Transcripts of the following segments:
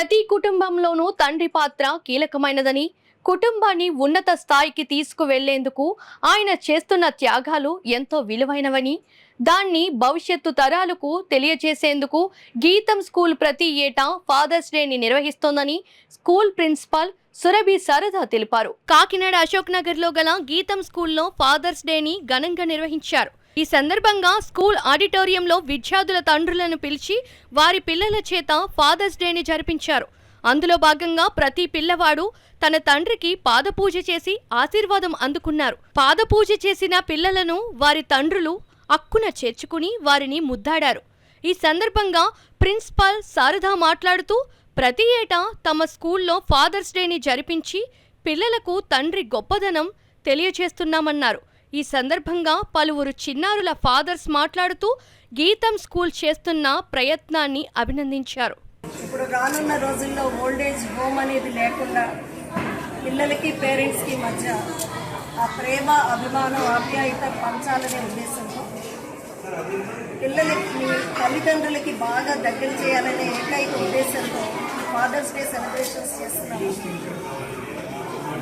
ప్రతి కుటుంబంలోనూ తండ్రి పాత్ర కీలకమైనదని, కుటుంబాన్ని ఉన్నత స్థాయికి తీసుకువెళ్లేందుకు ఆయన చేస్తున్న త్యాగాలు ఎంతో విలువైనవని, దాన్ని భవిష్యత్తు తరాలకు తెలియజేసేందుకు గీతం స్కూల్ ప్రతి ఏటా ఫాదర్స్ డేని నిర్వహిస్తోందని స్కూల్ ప్రిన్సిపాల్ సురభి శారద తెలిపారు. కాకినాడ అశోక్ నగర్ లో గల గీతం స్కూల్లో ఫాదర్స్ డేని ఘనంగా నిర్వహించారు. ఈ సందర్భంగా స్కూల్ ఆడిటోరియంలో విద్యార్థుల తండ్రులను పిలిచి వారి పిల్లల చేత ఫాదర్స్ డేని జరిపించారు. అందులో భాగంగా ప్రతి పిల్లవాడు తన తండ్రికి పాదపూజ చేసి ఆశీర్వాదం అందుకున్నారు. పాదపూజ చేసిన పిల్లలను వారి తండ్రులు అక్కున చేర్చుకుని వారిని ముద్దాడారు. ఈ సందర్భంగా ప్రిన్సిపాల్ శారద మాట్లాడుతూ ప్రతి ఏటా తమ స్కూల్లో ఫాదర్స్ డేని జరిపించి పిల్లలకు తండ్రి గొప్పదనం తెలియజేస్తున్నామన్నారు. ఈ సందర్భంగా పలువురు చిన్నారుల ఫాదర్స్ మాట్లాడుతూ గీతం స్కూల్ చేస్తున్న ప్రయత్నాన్ని అభినందించారు. ఇప్పుడు రానున్న రోజుల్లో ఓల్డేజ్ హోమ్ అనేది లేకుండా పిల్లలకి పేరెంట్స్కి మధ్య ఆ ప్రేమ, అభిమానం, ఆప్యాయత పంచాలనే ఉద్దేశంతో పిల్లలకి తల్లిదండ్రులకి బాగా దగ్గర చేయాలనే ఏకైక ఉద్దేశంతో ఫాదర్స్ డే సెలబ్రేషన్స్ చేస్తున్నాము.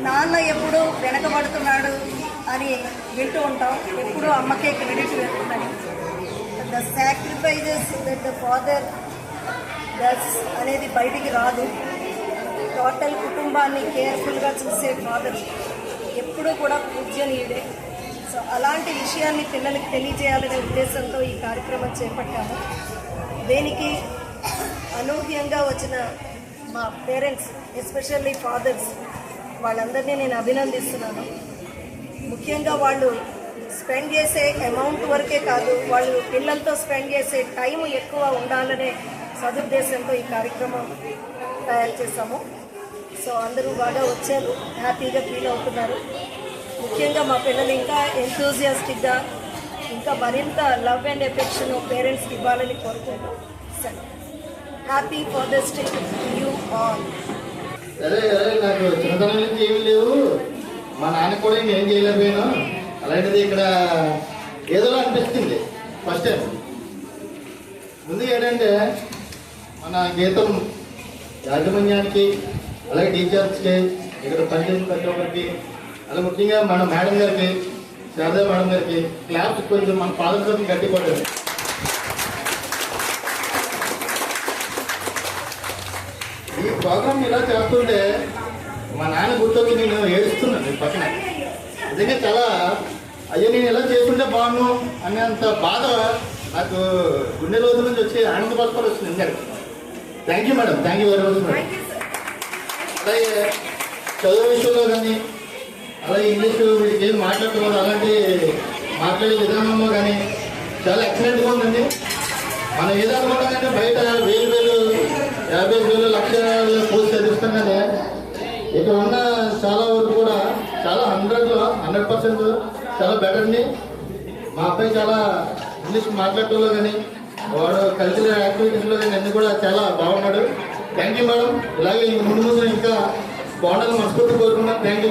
నాన్న ఎప్పుడు వెనకబడుతున్నాడు అని వింటూ ఉంటాం, ఎప్పుడూ అమ్మకే క్రెడిట్ వెళ్తుందని. The sacrifices that the father does అనేది బయటికి రాదు. టోటల్ కుటుంబాన్ని కేర్ఫుల్గా చూసే ఫాదర్ ఎప్పుడూ కూడా పూజ్యనీయుడే. సో అలాంటి విషయాన్ని పిల్లలకి తెలియజేయాలనే ఉద్దేశంతో ఈ కార్యక్రమం చేపట్టాము. దీనికి అనూహ్యంగా వచ్చిన మా పేరెంట్స్, ఎస్పెషల్లీ ఫాదర్స్, వాళ్ళందరినీ నేను అభినందిస్తున్నాను. ముఖ్యంగా వాళ్ళు స్పెండ్ చేసే అమౌంట్ వరకే కాదు, వాళ్ళు పిల్లలతో స్పెండ్ చేసే టైం ఎక్కువ ఉండాలనే సదుద్దేశంతో ఈ కార్యక్రమం తయారు చేశాము. సో అందరూ బాగా వచ్చారు, హ్యాపీగా ఫీల్ అవుతున్నారు. ముఖ్యంగా మా పిల్లలు ఇంకా ఎంతూజియాస్టిక్గా, ఇంకా మరింత లవ్ అండ్ ఎఫెక్షన్ పేరెంట్స్కి ఇవ్వాలని కోరుకుంటాం. Happy Father's Day to you all. అరే నాకు చిన్నతనం నుంచి ఏమీ లేవు, మా నాన్న కూడా ఇంకేం చేయలేకపోయాను. అలాంటిది ఇక్కడ ఏదో అనిపిస్తుంది ఫస్ట్ టైం. ముందు ఏంటంటే మన గీతం యాజమాన్యానికి, అలాగే టీచర్స్కి, ఇక్కడ పనిచేసిన ప్రతి ఒక్కరికి, అలా ముఖ్యంగా మన మేడం గారికి, శారదా మేడం గారికి క్లాస్ కొంచెం మన ఫాదర్స్ గట్టిపడ్డారు. ఈ ప్రోగ్రామ్ ఇలా చేస్తుంటే మా నాన్న గుర్తొచ్చి నేను ఏడుస్తున్నాను పక్కన. నిజంగా చాలా అయ్యో నేను ఎలా చేసుకుంటే బాగున్నాను అనేంత బాధ నాకు గుండె రోజుల నుంచి వచ్చి ఆనంద బాధ వచ్చింది. ఇందాక thank you madam, thank you very much madam. అలాగే చదువు విషయంలో కానీ, అలాగే ఇంగ్లీష్ వీటికి ఏం మాట్లాడుతున్నారు, అలాంటి మాట్లాడే విధానంలో కానీ చాలా ఎక్సలెంట్గా ఉందండి. మనం ఏదనుకుంటాం కంటే బయట 1000, 50,000, లక్ష పోస్ట్ చదివిస్తాం కానీ ఇక్కడ ఉన్న చాలా వరకు కూడా చాలా 100% చాలా బెటర్ని. మా అబ్బాయి చాలా ఇంగ్లీష్ మాట్లాడటంలో కానీ, వాడు కల్చరల్ యాక్టివిటీస్లో కానీ అన్నీ కూడా చాలా బాగున్నాడు. Thank you madam. ఇలాగే ముందు ఇంకా బాగుండాలని మనస్ఫూర్తి కోరుకున్నాను. Thank you.